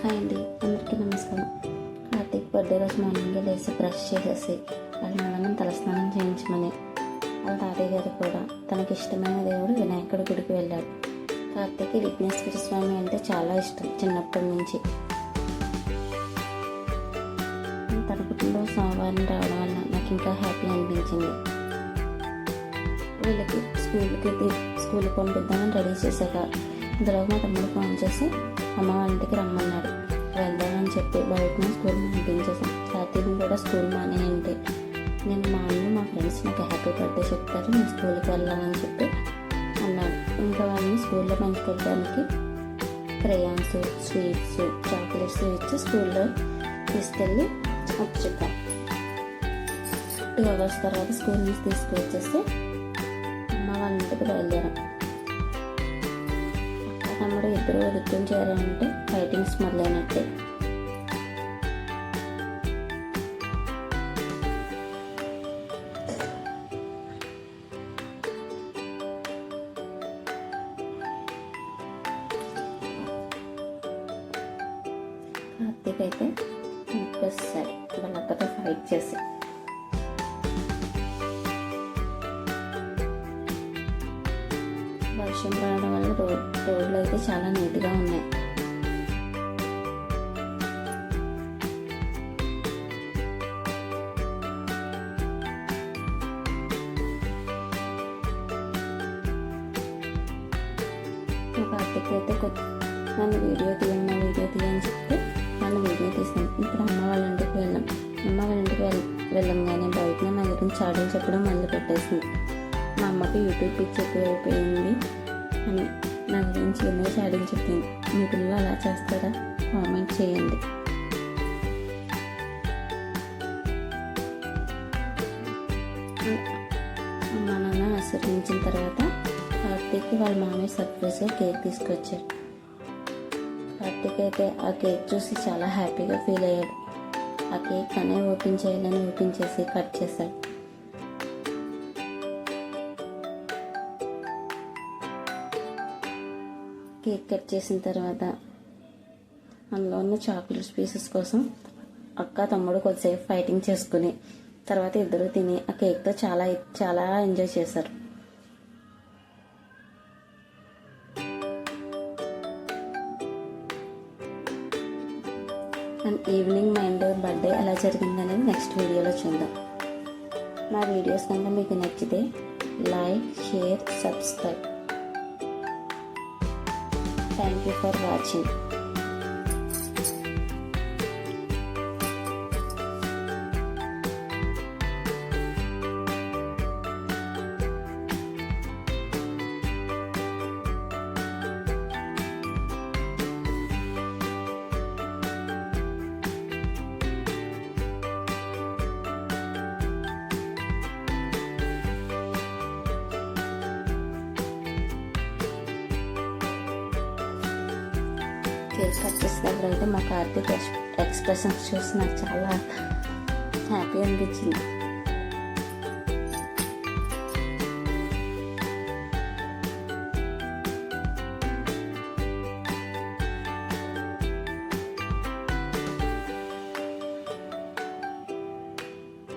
Hi అండి, అందరికీ నమస్కారం. కార్తీక్ బర్త్డే రోజు మార్నింగే లేచి బ్రష్ చేసేసి వాళ్ళ నాన్నమ్మ తలస్నానం చేయించమని వాళ్ళ తాతయ్య గారు కూడా తనకి ఇష్టమైన దేవుడు వినాయకుడి గుడికి వెళ్ళాడు. కార్తీక్కి విఘ్నేశ్వర స్వామి అంటే చాలా ఇష్టం చిన్నప్పటి నుంచి. తన కుటుంబం సోమవారం రావడం వల్ల నాకు ఇంకా హ్యాపీ అనిపించింది. వీళ్ళకి స్కూల్కి పంపిద్దామని రెడీ చేశాక ఇందులో మా తమ్ముడు ఫోన్ చేసి అమ్మ వాళ్ళ ఇంటికి రమ్మన్నాడు. వెళ్దామని చెప్పి బయటనే స్కూల్ పంపించేసాం. కార్తీక్ని కూడా స్కూల్ మానేయంటే నేను మా అన్న మా ఫ్రెండ్స్ నాకు హ్యాపీ బర్త్డే చెప్తారు, నేను స్కూల్కి వెళ్ళాలని చెప్పి అన్నాడు. ఇంకా వాళ్ళని స్కూల్లో పంచుకోవడానికి క్రేయాన్స్, స్వీట్స్, చాక్లెట్స్ ఇచ్చి స్కూల్లో తీసుకెళ్ళి చెప్పాం. 2 hours తర్వాత స్కూల్ నుంచి తీసుకువచ్చేసి అమ్మ వాళ్ళ ఇంటికి బయలుదేరాం. తమ్ముడు ఇద్దరు యుద్ధం చేయాలంటే ఫైటింగ్స్ మొదలైనట్టే. కార్తీక్ అయితే ఇంకొకసారి వాళ్ళ అక్కతో ఫైట్ చేసి వర్షం పడడం వల్ల రోడ్లు అయితే చాలా నీట్గా ఉన్నాయి. కార్తీక్ అయితే నన్ను వీడియో తీయని చెప్తే నన్ను వీడియో తీసాను. ఇప్పుడు అమ్మ వాళ్ళ ఇంటికి వెళ్ళాం. అమ్మ వాళ్ళ ఇంటికి వెళ్ళంగానే బయటనే నా గురించి చాడీలు చెప్పడం మొదలు పెట్టేసింది. మా అమ్మకి యూట్యూబ్ పిచ్చి ఎక్కువైపోయింది అని నా గురించి ఎన్నో చాడీలు చెప్పింది. మీ పిల్లలు అలా చేస్తారా? కామెంట్ చేయండి. మా నాన్న ఆశీర్వదించిన తర్వాత కార్తీక్కి వాళ్ళ మామయ్య సర్ప్రైజ్గా కేక్ తీసుకొచ్చారు. కార్తీక్ అయితే ఆ కేక్ చూసి చాలా హ్యాపీగా ఫీల్ అయ్యాడు. ఆ కేక్ తనే ఓపెన్ చేసి కట్ చేశాడు. కేక్ కట్ చేసిన తర్వాత అందులో ఉన్న చాక్లెట్స్ పీసెస్ కోసం అక్క తమ్ముడు కొద్దిసేపు ఫైటింగ్ చేసుకుని తర్వాత ఇద్దరు తిని ఆ కేక్తో చాలా చాలా ఎంజాయ్ చేశారు. అండ్ ఈవినింగ్ మా ఇంటి బర్త్డే ఎలా జరిగిందనేది నెక్స్ట్ వీడియోలో చూద్దాం. నా వీడియోస్ కనుక మీకు నచ్చితే like, share, subscribe. Thank you for watching. Cake cut చేసేటప్పుడు అయితే మా కార్తీక్ ఎక్స్ప్రెషన్స్ చూసి నాకు చాలా హ్యాపీ అనిపించింది.